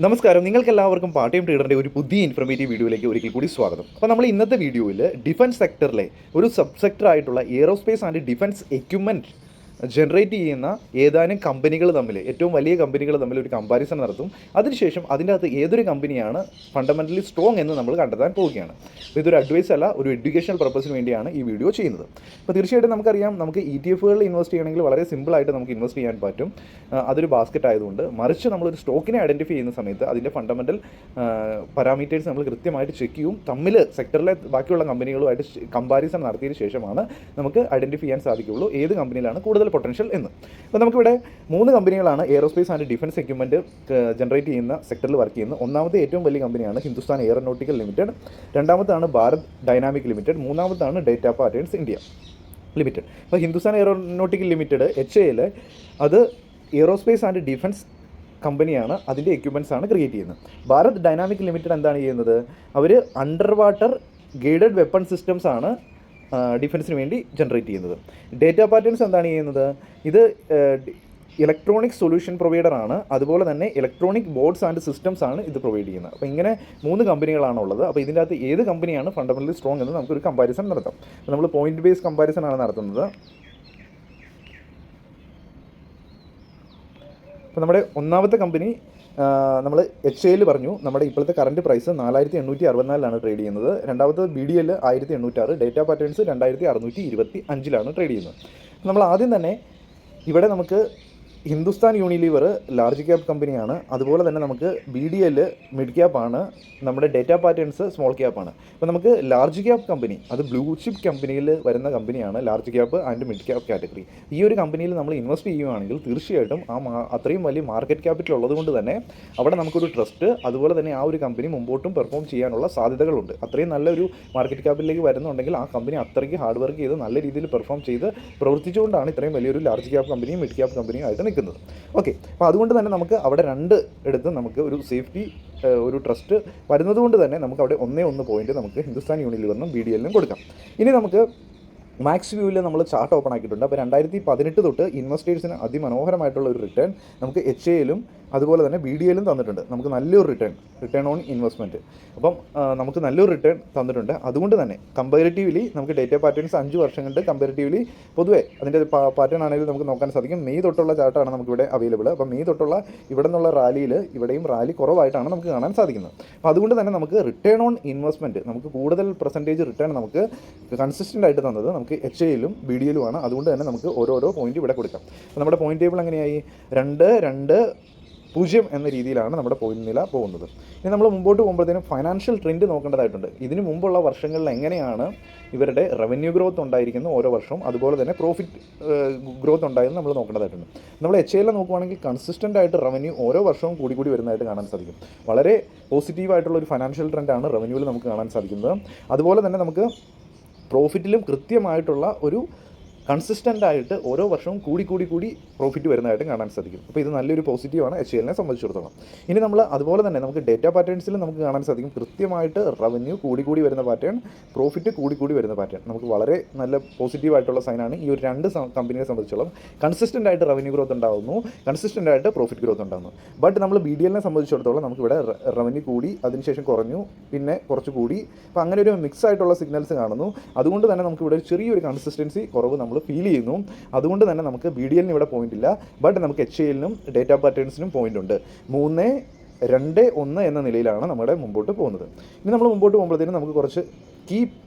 നമസ്കാരം, നിങ്ങൾക്കെല്ലാവർക്കും part time ട്രേഡറിൻ്റെ ഒരു പുതിയ ഇൻഫർമേറ്റീവ് വീഡിയോയിലേക്ക് ഒരിക്കൽ കൂടി സ്വാഗതം. അപ്പോൾ നമ്മൾ ഇന്നത്തെ വീഡിയോയിൽ ഡിഫൻസ് സെക്ടറിലെ ഒരു സബ് സെക്ടറായിട്ടുള്ള aerospace and defence equipment generate ചെയ്യുന്ന ഏതാനും കമ്പനികൾ തമ്മിൽ, ഏറ്റവും വലിയ കമ്പനികൾ തമ്മിൽ ഒരു കമ്പാരിസൺ നടത്തും. അതിനുശേഷം അതിൻ്റെ അകത്ത് ഏതൊരു കമ്പനിയാണ് ഫണ്ടമെൻ്റലി സ്ട്രോങ് എന്ന് നമ്മൾ കണ്ടെത്താൻ പോവുകയാണ്. അപ്പോൾ ഇതൊരു അഡ്വൈസ് അല്ല, ഒരു എഡ്യൂക്കേഷണൽ പർപ്പസിന് വേണ്ടിയാണ് ഈ വീഡിയോ ചെയ്യുന്നത്. അപ്പോൾ തീർച്ചയായിട്ടും നമുക്കറിയാം, നമുക്ക് ETF-കളിൽ ഇൻവെസ്റ്റ് ചെയ്യണമെങ്കിൽ വളരെ സിമ്പിളായിട്ട് നമുക്ക് ഇൻവെസ്റ്റ് ചെയ്യാൻ പറ്റും. അതൊരു ബാസ്ക്കറ്റ് ആയതുകൊണ്ട്. മറിച്ച് നമ്മളൊരു സ്റ്റോക്കിനെ ഐഡൻറ്റിഫൈ ചെയ്യുന്ന സമയത്ത് അതിൻ്റെ ഫണ്ടമെൻ്റൽ പാരാമീറ്റേഴ്സ് നമ്മൾ കൃത്യമായിട്ട് ചെക്ക് ചെയ്യും. തമ്മിൽ സെക്ടറിലെ ബാക്കിയുള്ള കമ്പനികളുമായിട്ട് കമ്പാരിസൺ നടത്തിയതിന് ശേഷമാണ് നമുക്ക് ഐഡൻറ്റിഫൈ ചെയ്യാൻ സാധിക്കുകയുള്ളൂ ഏത് കമ്പനിയിലാണ് കൂടുതൽ പൊട്ടൻഷ്യൽ എന്ന്. അപ്പോൾ നമുക്കിവിടെ 3 കമ്പനികളാണ് aerospace and defence equipment generate ചെയ്യുന്ന സെക്ടറിൽ വർക്ക് ചെയ്യുന്നത്. ഒന്നാമത്തെ ഏറ്റവും വലിയ കമ്പനിയാണ് ഹിന്ദുസ്ഥാൻ എയറോനോട്ടിക്കൽ ലിമിറ്റഡ്, രണ്ടാമത്താണ് ഭാരത് ഡൈനാമിക് ലിമിറ്റഡ്, മൂന്നാമത്താണ് ഡേറ്റ പാറ്റേൺസ് ഇന്ത്യ ലിമിറ്റഡ്. അപ്പോൾ ഹിന്ദുസ്ഥാൻ എയറോനോട്ടിക്കൽ ലിമിറ്റഡ് HAL അത് എയ്റോസ്പേസ് ആൻഡ് ഡിഫൻസ് കമ്പനിയാണ്, അതിൻ്റെ എക്യുപ്മെൻറ്റ്സ് ആണ് ക്രിയേറ്റ് ചെയ്യുന്നത്. ഭാരത് ഡൈനാമിക് ലിമിറ്റഡ് എന്താണ് ചെയ്യുന്നത്? അവർ under water guided weapon systems ആണ് ഡിഫൻസിന് വേണ്ടി ജനറേറ്റ് ചെയ്യുന്നത്. ഡേറ്റ പാറ്റേൺസ് എന്താണ് ചെയ്യുന്നത്? ഇത് ഇലക്ട്രോണിക് സൊല്യൂഷൻ പ്രൊവൈഡറാണ്, അതുപോലെ തന്നെ ഇലക്ട്രോണിക് ബോർഡ്സ് ആൻഡ് സിസ്റ്റംസ് ആണ് ഇത് പ്രൊവൈഡ് ചെയ്യുന്നത്. അപ്പോൾ ഇങ്ങനെ 3 കമ്പനികളാണ് ഉള്ളത്. അപ്പോൾ ഇതിൻ്റെ അകത്ത് ഏത് കമ്പനിയാണ് ഫണ്ടമെൻ്റലി സ്ട്രോങ് എന്ന് നമുക്കൊരു കമ്പാരിസൺ നടത്താം. അപ്പോൾ നമ്മൾ പോയിന്റ് ബേസ് കമ്പാരിസൺ ആണ് നടത്തുന്നത്. അപ്പോൾ നമ്മുടെ ഒന്നാമത്തെ കമ്പനി നമ്മൾ HAL പറഞ്ഞു, നമ്മുടെ ഇപ്പോഴത്തെ കറൻറ്റ് പ്രൈസ് 4864 ട്രേഡ് ചെയ്യുന്നത്. രണ്ടാമത്തെ BDL 1806, ഡേറ്റ പാറ്റേൺസ് 2625 ട്രേഡ് ചെയ്യുന്നത്. നമ്മൾ ആദ്യം തന്നെ ഇവിടെ നമുക്ക് ഹിന്ദുസ്ഥാൻ യൂണിലിവർ ലാർജ് ക്യാപ്പ് കമ്പനിയാണ്, അതുപോലെ തന്നെ നമുക്ക് BDL മിഡ് ക്യാപ്പാണ്, നമ്മുടെ ഡേറ്റ പാറ്റേൺസ് സ്മോൾ ക്യാപ്പാണ്. അപ്പോൾ നമുക്ക് ലാർജ് ക്യാപ്പ് കമ്പനി, അത് ബ്ലൂ ചിപ്പ് കമ്പനിയിൽ വരുന്ന കമ്പനിയാണ് large cap and mid cap category. ഈ ഒരു കമ്പനിയിൽ നമ്മൾ ഇൻവെസ്റ്റ് ചെയ്യുകയാണെങ്കിൽ തീർച്ചയായിട്ടും അത്രയും വലിയ മാർക്കറ്റ് ക്യാപിറ്റൽ ഉള്ളതുകൊണ്ട് തന്നെ അവിടെ നമുക്കൊരു ട്രസ്റ്റ്, അതുപോലെ തന്നെ ആ ഒരു കമ്പനി മുമ്പോട്ടും പെർഫോം ചെയ്യാനുള്ള സാധ്യതകളുണ്ട്. അത്രയും നല്ലൊരു മാർക്കറ്റ് ക്യാപിറ്റലിലേക്ക് വരുന്നുണ്ടെങ്കിൽ ആ കമ്പനി അത്രയ്ക്ക് ഹാർഡ് വർക്ക് ചെയ്ത് നല്ല രീതിയിൽ പെർഫോം ചെയ്ത് പ്രവർത്തിച്ചുകൊണ്ടാണ് ഇത്രയും വലിയൊരു ലാർജ് ക്യാപ്പ് കമ്പനിയും മിഡ് ക്യാപ്പ് കമ്പനിയും ആയിട്ട് നിൽക്കുന്നത്. ഓക്കെ, അപ്പോൾ അതുകൊണ്ട് തന്നെ നമുക്ക് അവിടെ 2 എടുത്ത് നമുക്ക് ഒരു സേഫ്റ്റി, ഒരു ട്രസ്റ്റ് വരുന്നത് കൊണ്ട് തന്നെ നമുക്ക് അവിടെ 1 പോയിന്റ് നമുക്ക് ഹിന്ദുസ്ഥാൻ യൂണിലിവറിനും BDL-നും കൊടുക്കാം. ഇനി നമുക്ക് മാക്സ് വ്യൂവിൽ നമ്മൾ ചാർട്ട് ഓപ്പൺ ആക്കിയിട്ടുണ്ട്. അപ്പോൾ 2018 തൊട്ട് ഇൻവെസ്റ്റേഴ്സിന് അതിമനോഹരമായിട്ടുള്ള ഒരു റിട്ടേൺ നമുക്ക് HAL-ലും അതുപോലെ തന്നെ BDL-ലും തന്നിട്ടുണ്ട്. നമുക്ക് നല്ലൊരു റിട്ടേൺ ഓൺ ഇൻവെസ്റ്റ്മെൻറ്റ്. അപ്പം നമുക്ക് നല്ലൊരു റിട്ടേൺ തന്നിട്ടുണ്ട്. അതുകൊണ്ട് തന്നെ കമ്പാരിറ്റീവ്ലി നമുക്ക് ഡേറ്റ പാറ്റേൺസ് 5 വർഷം കൊണ്ട് കമ്പാരിറ്റീവ്ലി പൊതുവേ അതിൻ്റെ പാറ്റേൺ ആണെങ്കിലും നമുക്ക് നോക്കാൻ സാധിക്കും. മെയ് തൊട്ടുള്ള ചാർട്ടാണ് നമുക്കിവിടെ അവൈലബിൾ. അപ്പോൾ മെയ് തൊട്ടുള്ള ഇവിടെ നിന്നുള്ള റാലിയിൽ ഇവിടെയും റാലി കുറവായിട്ടാണ് നമുക്ക് കാണാൻ സാധിക്കുന്നത്. അപ്പോൾ അതുകൊണ്ട് തന്നെ നമുക്ക് റിട്ടേൺ ഓൺ ഇൻവെസ്റ്റ്മെൻറ്റ്, നമുക്ക് കൂടുതൽ പെർസെൻറ്റേജ് റിട്ടേൺ നമുക്ക് കൺസിസ്റ്റൻ്റ് ആയിട്ട് തന്നത് നമുക്ക് HAL-ലും BDL-ലും ആണ്. അതുകൊണ്ട് തന്നെ നമുക്ക് ഓരോരോ പോയിന്റ് ഇവിടെ കൊടുക്കാം. അപ്പോൾ നമ്മുടെ പോയിന്റ് ടേബിൾ എങ്ങനെയായി? 2-2-0 എന്ന രീതിയിലാണ് നമ്മുടെ പോയിന്റ് നില പോകുന്നത്. ഇനി നമ്മൾ മുമ്പോട്ട് പോകുമ്പോഴത്തേനും ഫൈനാൻഷ്യൽ ട്രെൻഡ് നോക്കേണ്ടതായിട്ടുണ്ട്. ഇതിന് മുമ്പുള്ള വർഷങ്ങളിൽ എങ്ങനെയാണ് ഇവരുടെ റവന്യൂ ഗ്രോത്ത് ഉണ്ടായിരിക്കുന്നത് ഓരോ വർഷവും, അതുപോലെ തന്നെ പ്രോഫിറ്റ് ഗ്രോത്ത് ഉണ്ടായെന്ന് നമ്മൾ നോക്കേണ്ടതായിട്ടുണ്ട്. നമ്മൾ HAL നോക്കുവാണെങ്കിൽ കൺസിസ്റ്റൻ്റ് ആയിട്ട് റവന്യൂ ഓരോ വർഷവും കൂടി വരുന്നതായിട്ട് കാണാൻ സാധിക്കും. വളരെ പോസിറ്റീവായിട്ടുള്ള ഒരു ഫൈനാൻഷ്യൽ ട്രെൻഡാണ് റവന്യൂവിൽ നമുക്ക് കാണാൻ സാധിക്കുന്നത്. അതുപോലെ തന്നെ നമുക്ക് പ്രോഫിറ്റിലും കൃത്യമായിട്ടുള്ള ഒരു കൺസിസ്റ്റൻ്റ് ആയിട്ട് ഓരോ വർഷവും കൂടി പ്രോഫിറ്റ് വരുന്നതായിട്ടും കാണാൻ സാധിക്കും. അപ്പോൾ ഇത് നല്ലൊരു പോസിറ്റീവാണ് HAL-നെ സംബന്ധിച്ചിടത്തോളം. ഇനി നമ്മൾ അതുപോലെ തന്നെ നമുക്ക് ഡേറ്റ പാറ്റേൺസിൽ നമുക്ക് കാണാൻ സാധിക്കും കൃത്യമായിട്ട് റവന്യൂ കൂടി വരുന്ന പാറ്റേൺ, പ്രോഫിറ്റ് കൂടി വരുന്ന പാറ്റേൺ. നമുക്ക് വളരെ നല്ല പോസിറ്റീവായിട്ടുള്ള സൈനാണ്. ഈ ഒരു 2 കമ്പനിയെ സംബന്ധിച്ചോളം കൺസിസ്റ്റൻ്റ് ആയിട്ട് റവന്യൂ ഗ്രോത്ത് ഉണ്ടാകുന്നു, കൺസിസ്റ്റൻ്റ് ആയിട്ട് പ്രോഫിറ്റ് ഗ്രോത്ത് ഉണ്ടാകുന്നു. ബട്ട് നമ്മൾ BDL-നെ സംബന്ധിച്ചിടത്തോളം നമുക്കിവിടെ റവന്യൂ കൂടി, അതിനുശേഷം കുറഞ്ഞു, പിന്നെ കുറച്ച് കൂടി. അപ്പോൾ അങ്ങനെ ഒരു മിക്സ് ആയിട്ടുള്ള സിഗ്നൽസ് കാണുന്നു. അതുകൊണ്ട് തന്നെ നമുക്കിവിടെ ഒരു ചെറിയൊരു കൺസിസ്റ്റൻസി കുറവ് നമ്മൾ ഫീൽ ചെയ്യുന്നു. അതുകൊണ്ട് തന്നെ നമുക്ക് BDL-ന് ഇവിടെ പോയിന്റ് ഇല്ല, ബട്ട് നമുക്ക് HAL-നും ഡേറ്റ പാറ്റേൺസിനും പോയിന്റ് ഉണ്ട്. 3-2-1 എന്ന നിലയിലാണ് നമ്മുടെ മുമ്പോട്ട് പോകുന്നത്. ഇനി നമ്മൾ മുമ്പോട്ട് പോകുമ്പോഴത്തേനും നമുക്ക് കുറച്ച് കീ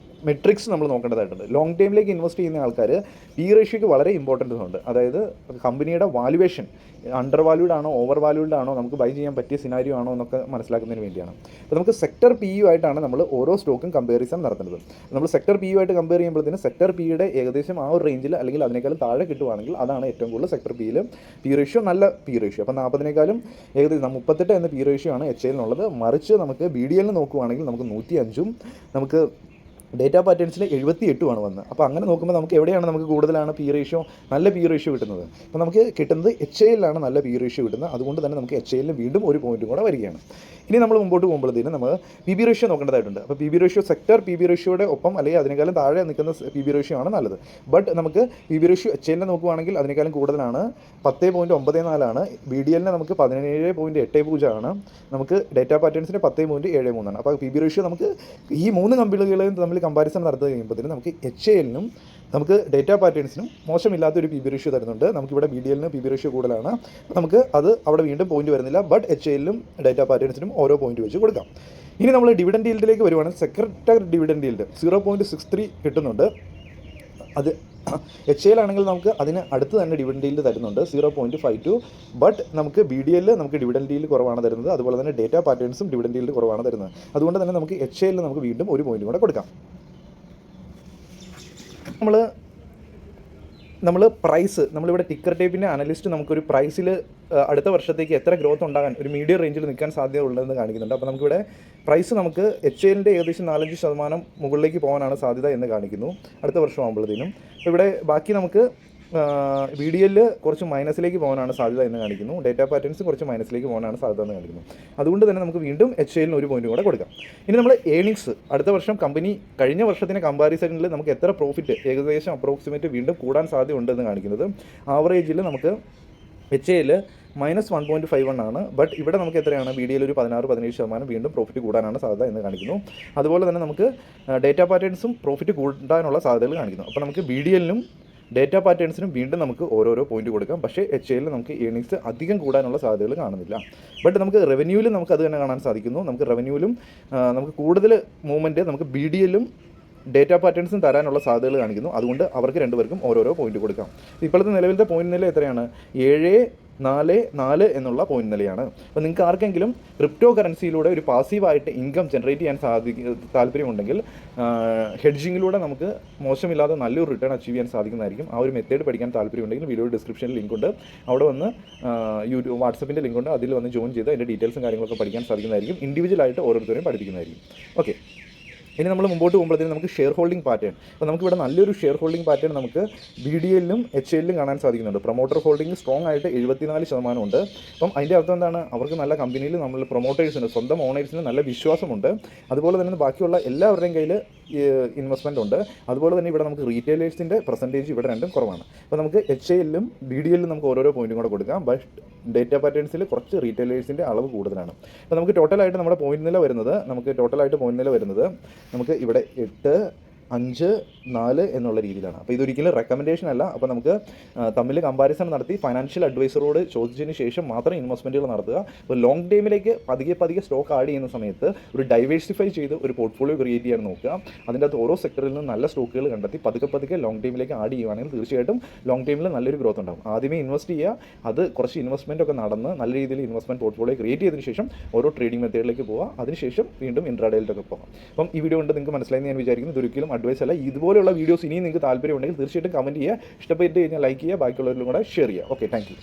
മെട്രിക്സ് നമ്മൾ നോക്കേണ്ടതായിട്ടുണ്ട്. ലോങ് ടൈമിലേക്ക് ഇൻവെസ്റ്റ് ചെയ്യുന്ന ആൾക്കാർ P റേഷ്യോയ്ക്ക് വളരെ ഇമ്പോർട്ടൻസ് ഉണ്ട്. അതായത് കമ്പനിയുടെ വാല്യുവേഷൻ അണ്ടർ വാല്യൂഡ് ആണോ ഓവർ വാല്യൂഡ് ആണോ, നമുക്ക് ബൈ ചെയ്യാൻ പറ്റിയ സിനാരിയോ ആണോ എന്നൊക്കെ മനസ്സിലാക്കുന്നതിന് വേണ്ടിയാണ്. അപ്പോൾ നമുക്ക് സെക്ടർ PU ആയിട്ടാണ് നമ്മൾ ഓരോ സ്റ്റോക്കും കമ്പാരിസൺ നടത്തുന്നത്. നമ്മൾ സെക്ടർ PU ആയിട്ട് കമ്പയർ ചെയ്യുമ്പോഴത്തേന് സെക്ടർ Pയുടെ ഏകദേശം ആ ഒരു റേഞ്ചിൽ അല്ലെങ്കിൽ അതിനേക്കാളും താഴെ കിട്ടുവാണെങ്കിൽ അതാണ് ഏറ്റവും കൂടുതൽ സെക്ടർ Pയിൽ P റേഷ്യോ, നല്ല P റേഷ്യോ. അപ്പോൾ 40-നേക്കാളും ഏകദേശം 38 എന്ന P റേഷ്യോ ആണ് HAL-നുള്ളത്. മറിച്ച് നമുക്ക് BDL-ന് നോക്കുവാണെങ്കിൽ നമുക്ക് 105-ഉം നമുക്ക് ഡേറ്റ പാറ്റേൺസിൽ 78 വന്നത്. അപ്പോൾ അങ്ങനെ നോക്കുമ്പോൾ നമുക്ക് എവിടെയാണ് നമുക്ക് കൂടുതലാണ് P റേഷ്യോ, നല്ല P റേഷ്യോ കിട്ടുന്നത്? അപ്പോൾ നമുക്ക് കിട്ടുന്നത് HAL-ലാണ് നല്ല P റേഷ്യോ കിട്ടുന്നത്. അതുകൊണ്ട് തന്നെ നമുക്ക് HAL-ന് വീണ്ടും ഒരു പോയിന്റും കൂടെ വരികയാണ്. ഇനി നമ്മൾ മുമ്പോട്ട് പോകുമ്പോഴത്തേനും നമ്മൾ പി ബി റേഷ്യോ നോക്കേണ്ടതായിട്ടുണ്ട്. അപ്പോൾ P B ratio sector P B റേഷ്യോയുടെ ഒപ്പം അല്ലെങ്കിൽ അതിനേക്കാളും താഴെ നിൽക്കുന്ന പി ബി റേഷ്യോ ആണ് നല്ലത്. ബട്ട് നമുക്ക് പി ബി റേഷ്യോ എച്ച് എല്ലിനെ നോക്കുകയാണെങ്കിൽ അതിനേക്കാളും കൂടുതലാണ്, 10.94 ബി ഡി എല്ലിന് നമുക്ക് 17.80 ആണ്, നമുക്ക് ഡേറ്റാ പാറ്റേൺസിന് 10.73 അപ്പോൾ പി ബി റേഷ്യോ നമുക്ക് ഈ 3 കമ്പനികളെയും തമ്മിൽ കമ്പാരിസൺ നടത്തുക കഴിയുമ്പോഴത്തേനും നമുക്ക് എച്ച് എല്ലിനും നമുക്ക് ഡേറ്റാ പാറ്റേൺസിനും മോശമില്ലാത്തൊരു പി ബി റേഷ്യോ തരുന്നുണ്ട്. നമുക്കിവിടെ ബി ഡി എല്ലിന് പി ബി റേഷ്യോ കൂടുതലാണ്, നമുക്ക് അത് അവിടെ വീണ്ടും പോയിന്റ് വരുന്നില്ല. ബട്ട് എച്ച് എല്ലിനും ഡേറ്റാ പാറ്റേൺസിനും ഓരോ പോയിന്റ് വെച്ച് കൊടുക്കാം. ഇനി നമ്മൾ ഡിവിഡൻഡ് ഈൽഡിലേക്ക് വരുവാണെങ്കിൽ സെക്ടർ ഡിവിഡൻഡ് ഈൽഡ് 0.63 കിട്ടുന്നുണ്ട്. അത് എച്ച് എൽ ആണെങ്കിൽ നമുക്ക് അതിന് അടുത്ത് തന്നെ ഡിവിഡൻഡ് ഈൽഡ് തരുന്നുണ്ട് 0.52. ബട്ട് നമുക്ക് ബി ഡി എല്ലിൽ നമുക്ക് ഡിവിഡൻഡ് ഈൽഡ് കുറവാണ് തരുന്നത്, അതുപോലെ തന്നെ ഡേറ്റാ പാറ്റേൺസും ഡിവിഡൻഡ് ഈൽഡ് കുറവാണ് തരുന്നത്. അതുകൊണ്ട് തന്നെ നമുക്ക് എച്ച് എല്ലിൽ നമുക്ക് വീണ്ടും ഒരു പോയിന്റ് കൂടെ കൊടുക്കാം. നമ്മൾ പ്രൈസ് നമ്മളിവിടെ ടിക്കർ ടേപ്പിൻ്റെ അനലിസ്റ്റ് നമുക്കൊരു പ്രൈസിൽ അടുത്ത വർഷത്തേക്ക് എത്ര ഗ്രോത്ത് ഉണ്ടാകാൻ ഒരു മീഡിയം റേഞ്ചിൽ നിൽക്കാൻ സാധ്യത ഉള്ളതെന്ന് കാണിക്കുന്നുണ്ട്. അപ്പോൾ നമുക്കിവിടെ പ്രൈസ് നമുക്ക് എച്ച് എല്ലിൻ്റെ ഏകദേശം 4-5% മുകളിലേക്ക് പോകാനാണ് സാധ്യത എന്ന് കാണിക്കുന്നു അടുത്ത വർഷം ആകുമ്പോഴത്തേനും. ഇവിടെ ബാക്കി നമുക്ക് ബി ഡി എല്ലിൽ കുറച്ച് മൈനസിലേക്ക് പോകാനാണ് സാധ്യത എന്ന് കാണിക്കുന്നു, ഡേറ്റാ പാറ്റേൺസ് കുറച്ച് മൈനസിലേക്ക് പോകാനാണ് സാധ്യത എന്ന് കാണിക്കുന്നു. അതുകൊണ്ട് തന്നെ നമുക്ക് വീണ്ടും എച്ച് എല്ലിന് ഒരു പോയിന്റ് കൂടെ കൊടുക്കാം. ഇനി നമ്മൾ ഏണിങ്സ് അടുത്ത വർഷം കമ്പനി കഴിഞ്ഞ വർഷത്തിന് കമ്പാരിസണിൽ നമുക്ക് എത്ര പ്രോഫിറ്റ് ഏകദേശം അപ്രോക്സിമേറ്റ് വീണ്ടും കൂടാൻ സാധ്യത ഉണ്ടെന്ന് കാണിക്കുന്നത്. ആവറേജിൽ നമുക്ക് എച്ച് എല്ലിൽ -1.51 ആണ്. ബട്ട് ഇവിടെ നമുക്ക് എത്രയാണ് ബി ഡി എൽ ഒരു 16-17% വീണ്ടും പ്രോഫിറ്റ് കൂടാനാണ് സാധ്യത എന്ന് കാണിക്കുന്നു. അതുപോലെ തന്നെ നമുക്ക് ഡേറ്റാ പാറ്റേൺസും പ്രോഫിറ്റ് കൂടാനുള്ള സാധ്യതകൾ കാണിക്കുന്നു. അപ്പോൾ നമുക്ക് ബി ഡി എല്ലിനും ഡേറ്റാ പാറ്റേൺസിനും വീണ്ടും നമുക്ക് ഓരോരോ പോയിന്റ് കൊടുക്കാം. പക്ഷേ എച്ച് എല്ലിൽ നമുക്ക് ഏണിങ്സ് അധികം കൂടാനുള്ള സാധ്യതകൾ കാണുന്നില്ല. ബട്ട് നമുക്ക് റവന്യൂവിലും നമുക്ക് അത് തന്നെ കാണാൻ സാധിക്കുന്നു. നമുക്ക് റവന്യൂവിലും നമുക്ക് കൂടുതൽ മൂവ്മെൻറ്റ് നമുക്ക് ബി ഡി എല്ലും ഡേറ്റാ പാറ്റേൺസും തരാനുള്ള സാധ്യതകൾ കാണിക്കുന്നു. അതുകൊണ്ട് അവർക്ക് രണ്ടുപേർക്കും ഓരോരോ പോയിന്റ് കൊടുക്കാം. ഇപ്പോഴത്തെ നിലവിലത്തെ പോയിന്റ് നില എത്രയാണ്? 7.44 എന്നുള്ള പോയിന്റ് നിലയാണ്. അപ്പോൾ നിങ്ങൾക്ക് ആർക്കെങ്കിലും ക്രിപ്റ്റോ കറൻസിയിലൂടെ ഒരു പാസീവായിട്ട് ഇൻകം ജനറേറ്റ് ചെയ്യാൻ താല്പര്യമുണ്ടെങ്കിൽ ഹെഡ്ജിങ്ങിലൂടെ നമുക്ക് മോശമില്ലാതെ നല്ലൊരു റിട്ടേൺ അച്ചീവ് ചെയ്യാൻ സാധിക്കുന്നതായിരിക്കും. ആ ഒരു മെത്തേഡ് പഠിക്കാൻ താല്പര്യമുണ്ടെങ്കിൽ വീഡിയോ ഡിസ്ക്രിപ്ഷനിൽ ലിങ്ക് ഉണ്ട്, അവിടെ വന്ന് വാട്സപ്പിൻ്റെ ലിങ്ക് ഉണ്ട്, അതിൽ വന്ന് ജോയിൻ ചെയ്ത് അതിൻ്റെ ഡീറ്റെയിൽസും കാര്യങ്ങളൊക്കെ പഠിക്കാൻ സാധിക്കുന്നതായിരിക്കും. ഇൻഡിവിജ്വലായിട്ട് ഓരോരുത്തരെയും പഠിപ്പിക്കുന്നതായിരിക്കും. ഓക്കെ, ഇനി നമ്മൾ മുമ്പോട്ട് പോകുമ്പോഴത്തേക്കും നമുക്ക് ഷെയർ ഹോൾഡിംഗ് പാറ്റേൺ. അപ്പോൾ നമുക്കിവിടെ നല്ലൊരു ഷെയർ ഹോൾഡിംഗ് പാറ്റേൺ നമുക്ക് ബി ഡി എല്ലിലും എച്ച് എല്ലിലും കാണാൻ സാധിക്കുന്നുണ്ട്. പ്രൊമോട്ടർ ഹോൾഡിംഗ് സ്ട്രോങ് ആയിട്ട് 74% ഉണ്ട്. അപ്പം അതിൻ്റെ അർത്ഥം എന്താണ്? അവർക്ക് നല്ല കമ്പനിയിൽ നമ്മൾ പ്രൊമോട്ടേഴ്സിന് സ്വന്തം ഓണേഴ്സിന് നല്ല വിശ്വാസമുണ്ട്. അതുപോലെ തന്നെ ബാക്കിയുള്ള എല്ലാവരുടെയും കയ്യിൽ ഇൻവെസ്റ്റ്മെൻ്റ് ഉണ്ട്. അതുപോലെ തന്നെ ഇവിടെ നമുക്ക് റീറ്റെയിലേഴ്സിൻ്റെ പെർസെൻറ്റേജ് ഇവിടെ രണ്ടും കുറവാണ്. അപ്പോൾ നമുക്ക് എച്ച് എല്ലിലും ബി ഡി എല്ലിലും നമുക്ക് ഓരോരോ പോയിന്റും കൂടെ കൊടുക്കാം. ബട്ട് ഡേറ്റാ പാറ്റേൺസിൽ കുറച്ച് റീറ്റെയിലേഴ്സിൻ്റെ അളവ് കൂടുതലാണ്. അപ്പോൾ നമുക്ക് ടോട്ടലായിട്ട് നമ്മുടെ പോയിന്റ് നില വരുന്നത് നമുക്ക് ഇവിടെ 8-5-4 എന്നുള്ള രീതിയിലാണ്. അപ്പോൾ ഇതൊരിക്കലും റെക്കമെൻഡേഷൻ അല്ല. അപ്പോൾ നമുക്ക് തമ്മിൽ കമ്പാരിസൺ നടത്തി ഫൈനാൻഷ്യൽ അഡ്വൈസറോട് ചോദിച്ചതിന് ശേഷം മാത്രം ഇൻവെസ്റ്റ്മെൻറ്റുകൾ നടത്തുക. അപ്പോൾ ലോങ് ടൈമിലേക്ക് പതിയെ സ്റ്റോക്ക് ആഡ് ചെയ്യുന്ന സമയത്ത് ഒരു ഡൈവേഴ്സിഫൈ ചെയ്ത് ഒരു പോർട്ട്ഫോളിയോ ക്രിയേറ്റ് ചെയ്യാൻ നോക്കുക. അതിൻ്റെ അകത്ത് ഓരോ സെക്ടറിൽ നിന്നും നല്ല സ്റ്റോക്കുകൾ കണ്ടെത്തി പതുക്കെ ലോങ് ടൈമിലേക്ക് ആഡ് ചെയ്യുകയാണെങ്കിൽ തീർച്ചയായിട്ടും ലോങ് ടൈമിൽ നല്ലൊരു ഗ്രോത്ത് ഉണ്ടാകും. ആദ്യമേ ഇൻവെസ്റ്റ് ചെയ്യുക, അത് കുറച്ച് ഇൻവെസ്റ്റ്മെൻ്റ് ഒക്കെ നടന്ന് നല്ല രീതിയിൽ ഇൻവെസ്റ്റ്മെൻറ്റ് പോർട്ട്ഫോളിയോ ക്രിയേറ്റ് ചെയ്തതിന് ശേഷം ഓരോ ട്രേഡിംഗ് മെത്തേഡിലേക്ക് പോവുക. അതിനുശേഷം വീണ്ടും ഇൻട്രാഡേയിലൊക്കെ പോകാം. അപ്പം ഈ വീഡിയോ കൊണ്ട് നിങ്ങൾക്ക് മനസ്സിലായെന്ന് ഞാൻ വിചാരിക്കുന്നു. ഇതൊരിക്കലും അഡ്വൈസ് അല്ല. ഇതുപോലെയുള്ള വീഡിയോസ് ഇനിയും നിങ്ങൾക്ക് താല്പര്യമുണ്ടെങ്കിൽ തീർച്ചയായിട്ടും കമൻറ്റ് ചെയ്യുക. ഇഷ്ടപ്പെട്ട് കഴിഞ്ഞാൽ ലൈക്ക് ചെയ്യുക, ബാക്കിയുള്ളവരിലും കൂടെ ഷെയർ ചെയ്യുക. Okay, thank you.